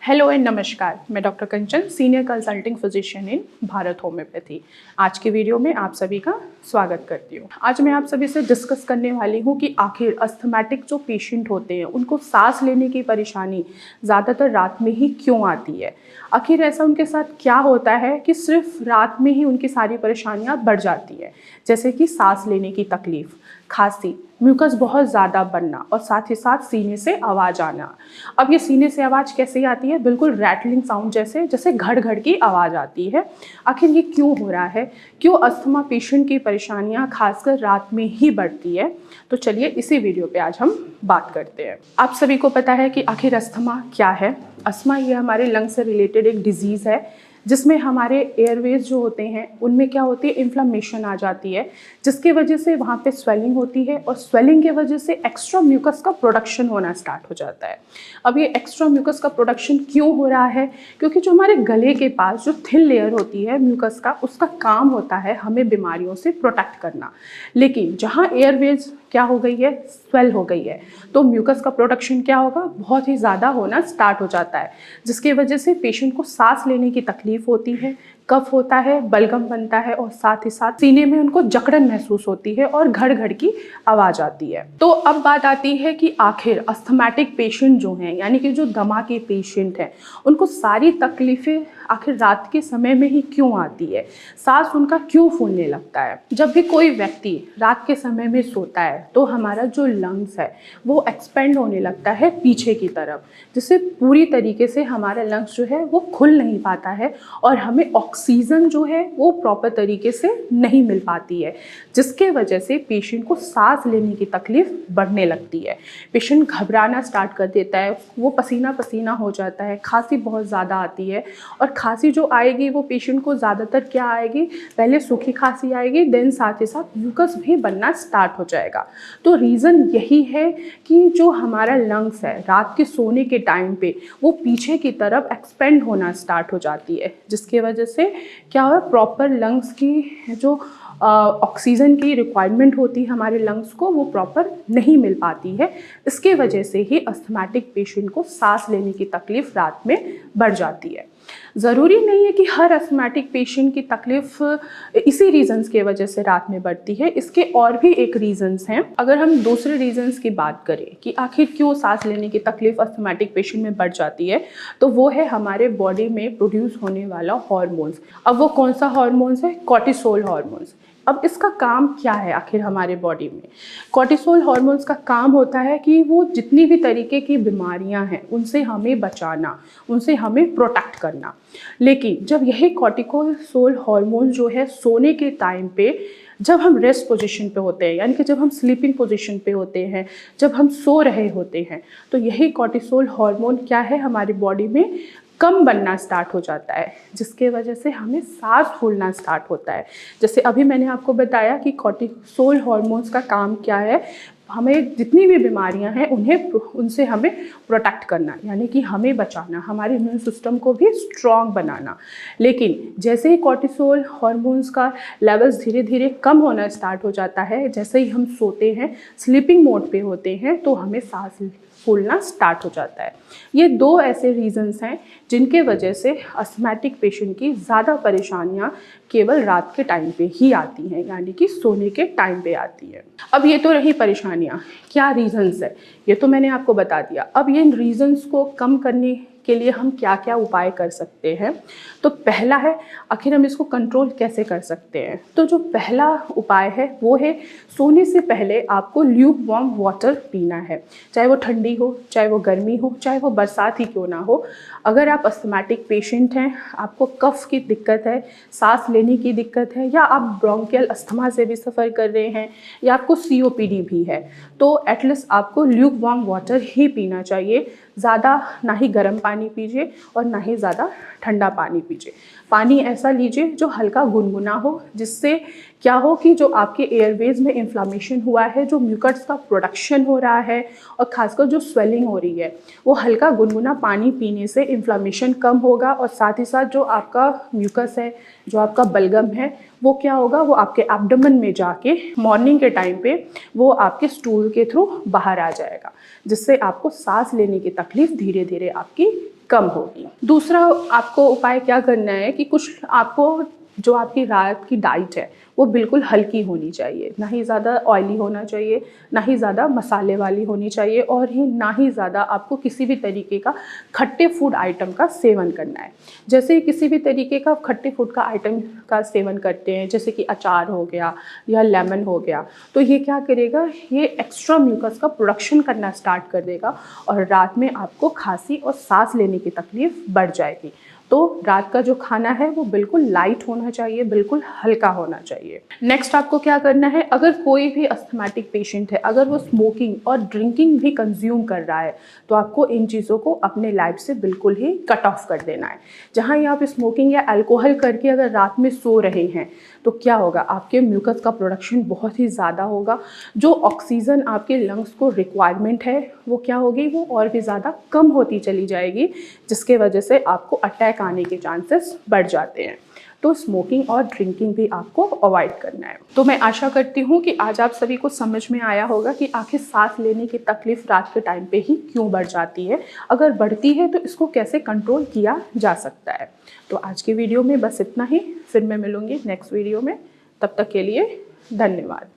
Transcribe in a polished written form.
Hello and नमस्कार। मैं doctor कंचन, senior consulting physician इन Bharat homeopathy. आज के वीडियो में आप सभी का स्वागत करती हूँ। आज मैं आप सभी से डिस्कस करने वाली हूँ कि आखिर अस्थमैटिक जो पेशेंट होते हैं उनको सांस लेने की परेशानी ज़्यादातर रात में ही क्यों आती है। आखिर ऐसा उनके साथ क्या होता है कि सिर्फ रात में ही उनकी सारी परेशानियाँ बढ़ जाती है, जैसे कि सांस लेने की तकलीफ, खांसी, म्यूकस बहुत ज़्यादा बनना और साथ ही साथ सीने से आवाज़ आना। अब ये सीने से आवाज़ कैसे आती है? बिल्कुल रैटलिंग साउंड जैसे घड़ घड़ की आवाज़ आती है। आखिर ये क्यों हो रहा है? क्यों अस्थमा पेशेंट की परेशानियां खासकर रात में ही बढ़ती है? तो चलिए इसी वीडियो पे आज हम बात करते हैं। आप सभी को पता है कि आखिर अस्थमा क्या है। अस्थमा ये हमारे लंग से रिलेटेड एक डिजीज़ है जिसमें हमारे एयरवेज जो होते हैं उनमें क्या होती है, इन्फ्लेमेशन आ जाती है, जिसकी वजह से वहाँ पे स्वेलिंग होती है और स्वेलिंग की वजह से एक्स्ट्रा म्यूकस का प्रोडक्शन होना स्टार्ट हो जाता है। अब ये एक्स्ट्रा म्यूकस का प्रोडक्शन क्यों हो रहा है? क्योंकि जो हमारे गले के पास जो थिन लेयर होती है म्यूकस का, उसका काम होता है हमें बीमारियों से प्रोटेक्ट करना। लेकिन जहाँ एयरवेज क्या हो गई है, स्वेल हो गई है, तो म्यूकस का प्रोडक्शन क्या होगा, बहुत ही ज़्यादा होना स्टार्ट हो जाता है, जिसकी वजह से पेशेंट को सांस लेने की तकलीफ होती है, कफ होता है, बलगम बनता है और साथ ही साथ सीने में उनको जकड़न महसूस होती है और घड़ घड़ की आवाज़ आती है। तो अब बात आती है कि आखिर अस्थमैटिक पेशेंट जो हैं, यानी कि जो दमा के पेशेंट हैं, उनको सारी तकलीफ़ें आखिर रात के समय में ही क्यों आती है? सांस उनका क्यों फूलने लगता है? जब भी कोई व्यक्ति रात के समय में सोता है तो हमारा जो लंग्स है वो एक्सपेंड होने लगता है पीछे की तरफ, जिससे पूरी तरीके से हमारा लंग्स जो है वो खुल नहीं पाता है और हमें ऑक्सीजन जो है वो प्रॉपर तरीके से नहीं मिल पाती है, जिसके वजह से पेशेंट को सांस लेने की तकलीफ बढ़ने लगती है। पेशेंट घबराना स्टार्ट कर देता है, वो पसीना पसीना हो जाता है, खांसी बहुत ज़्यादा आती है और खांसी जो आएगी वो पेशेंट को ज़्यादातर क्या आएगी, पहले सूखी खांसी आएगी, देन साथ ही साथ म्यूकस भी बनना स्टार्ट हो जाएगा। तो रीज़न यही है कि जो हमारा लंग्स है रात के सोने के टाइम पे वो पीछे की तरफ एक्सपेंड होना स्टार्ट हो जाती है, जिसके वजह से क्या हो, प्रॉपर लंग्स की जो ऑक्सीजन की रिक्वायरमेंट होती है हमारे लंग्स को, वो प्रॉपर नहीं मिल पाती है। इसके वजह से ही अस्थमैटिक पेशेंट को सांस लेने की तकलीफ रात में बढ़ जाती है। ज़रूरी नहीं है कि हर अस्थमैटिक पेशेंट की तकलीफ इसी रीजंस के वजह से रात में बढ़ती है, इसके और भी एक रीजंस हैं। अगर हम दूसरे रीजंस की बात करें कि आखिर क्यों सांस लेने की तकलीफ अस्थमैटिक पेशेंट में बढ़ जाती है, तो वो है हमारे बॉडी में प्रोड्यूस होने वाला हार्मोन्स। अब वो कौन सा हार्मोन्स है? Cortisol hormones. अब इसका काम क्या है आखिर हमारे बॉडी में? कॉर्टिसोल हार्मोन्स का काम होता है कि वो जितनी भी तरीके की बीमारियां हैं उनसे हमें बचाना, उनसे हमें प्रोटेक्ट करना। लेकिन जब यही कॉर्टिसोल हार्मोन जो है सोने के टाइम पे, जब हम रेस्ट पोजीशन पे होते हैं, यानी कि जब हम स्लीपिंग पोजीशन पे होते हैं, जब हम सो रहे होते हैं, तो यही कॉर्टिसोल हार्मोन क्या है, हमारी बॉडी में कम बनना स्टार्ट हो जाता है, जिसके वजह से हमें सांस फूलना स्टार्ट होता है। जैसे अभी मैंने आपको बताया कि कॉर्टिसोल हार्मोन्स का काम क्या है, हमें जितनी भी बीमारियां हैं उनसे हमें प्रोटेक्ट करना, यानी कि हमें बचाना, हमारे इम्यून सिस्टम को भी स्ट्रॉन्ग बनाना। लेकिन जैसे ही कॉर्टिसोल हार्मोन्स का लेवल्स धीरे धीरे कम होना स्टार्ट हो जाता है, जैसे ही हम सोते हैं, स्लीपिंग मोड पे होते हैं, तो हमें सांस फूलना स्टार्ट हो जाता है। ये दो ऐसे रीजंस हैं जिनके वजह से अस्थमैटिक पेशेंट की ज़्यादा परेशानियां केवल रात के टाइम पे ही आती हैं, यानी कि सोने के टाइम पे आती है। अब ये तो रही परेशानियां, क्या रीजंस है ये तो मैंने आपको बता दिया। अब ये रीजंस को कम करने के लिए हम क्या क्या उपाय कर सकते हैं? तो पहला है, आखिर हम इसको कंट्रोल कैसे कर सकते हैं? तो जो पहला उपाय है वो है, सोने से पहले आपको ल्यूक वार्म वाटर पीना है, चाहे वो ठंडी हो, चाहे वो गर्मी हो, चाहे वो बरसात ही क्यों ना हो। अगर आप अस्थमैटिक पेशेंट हैं, आपको कफ की दिक्कत है, सांस लेने की दिक्कत है, या आप ब्रोंकियल अस्थमा से भी सफ़र कर रहे हैं, या आपको COPD भी है, तो एटलीस्ट आपको ल्यूक वार्म वाटर ही पीना चाहिए। ज़्यादा ना ही गर्म पानी पीजिए और ना ही ज़्यादा ठंडा पानी पीजिए। पानी ऐसा लीजिए जो हल्का गुनगुना हो, जिससे क्या हो कि जो आपके एयरवेज में इन्फ्लामेशन हुआ है, जो म्यूकस का प्रोडक्शन हो रहा है और खासकर जो स्वेलिंग हो रही है, वो हल्का गुनगुना पानी पीने से इन्फ्लामेशन कम होगा और साथ ही साथ जो आपका म्यूकस है, जो आपका बलगम है, वो क्या होगा, वो आपके एब्डोमेन में जाके मॉर्निंग के टाइम पे वो आपके स्टूल के थ्रू बाहर आ जाएगा, जिससे आपको सांस लेने की तकलीफ धीरे धीरे आपकी कम होगी। दूसरा आपको उपाय क्या करना है कि कुछ आपको जो आपकी रात की डाइट है वो बिल्कुल हल्की होनी चाहिए, ना ही ज़्यादा ऑयली होना चाहिए, ना ही ज़्यादा मसाले वाली होनी चाहिए, और ही ना ही ज़्यादा आपको किसी भी तरीके का खट्टे फूड आइटम का सेवन करना है। जैसे किसी भी तरीके का खट्टे फूड का आइटम का सेवन करते हैं, जैसे कि अचार हो गया या लेमन हो गया, तो ये क्या करेगा, ये एक्स्ट्रा म्यूकस का प्रोडक्शन करना स्टार्ट कर देगा और रात में आपको खांसी और सांस लेने की तकलीफ बढ़ जाएगी। तो रात का जो खाना है वो बिल्कुल लाइट होना चाहिए, बिल्कुल हल्का होना चाहिए। नेक्स्ट आपको क्या करना है, अगर कोई भी अस्थमैटिक पेशेंट है, अगर वो स्मोकिंग और ड्रिंकिंग भी कंज्यूम कर रहा है, तो आपको इन चीज़ों को अपने लाइफ से बिल्कुल ही कट ऑफ कर देना है। जहाँ ही आप स्मोकिंग या अल्कोहल करके अगर रात में सो रहे हैं, तो क्या होगा, आपके म्यूकस का प्रोडक्शन बहुत ही ज़्यादा होगा। जो ऑक्सीजन आपके लंग्स को रिक्वायरमेंट है वो क्या होगी, वो और भी ज़्यादा कम होती चली जाएगी, जिसके वजह से आपको अटैक आने के चांसेस बढ़ जाते हैं। तो स्मोकिंग और ड्रिंकिंग भी आपको अवॉइड करना है। तो मैं आशा करती हूँ कि आज आप सभी को समझ में आया होगा कि आखिर सांस लेने की तकलीफ रात के टाइम पे ही क्यों बढ़ जाती है, अगर बढ़ती है तो इसको कैसे कंट्रोल किया जा सकता है। तो आज की वीडियो में बस इतना ही, फिर मैं मिलूँगी नेक्स्ट वीडियो में। तब तक के लिए धन्यवाद।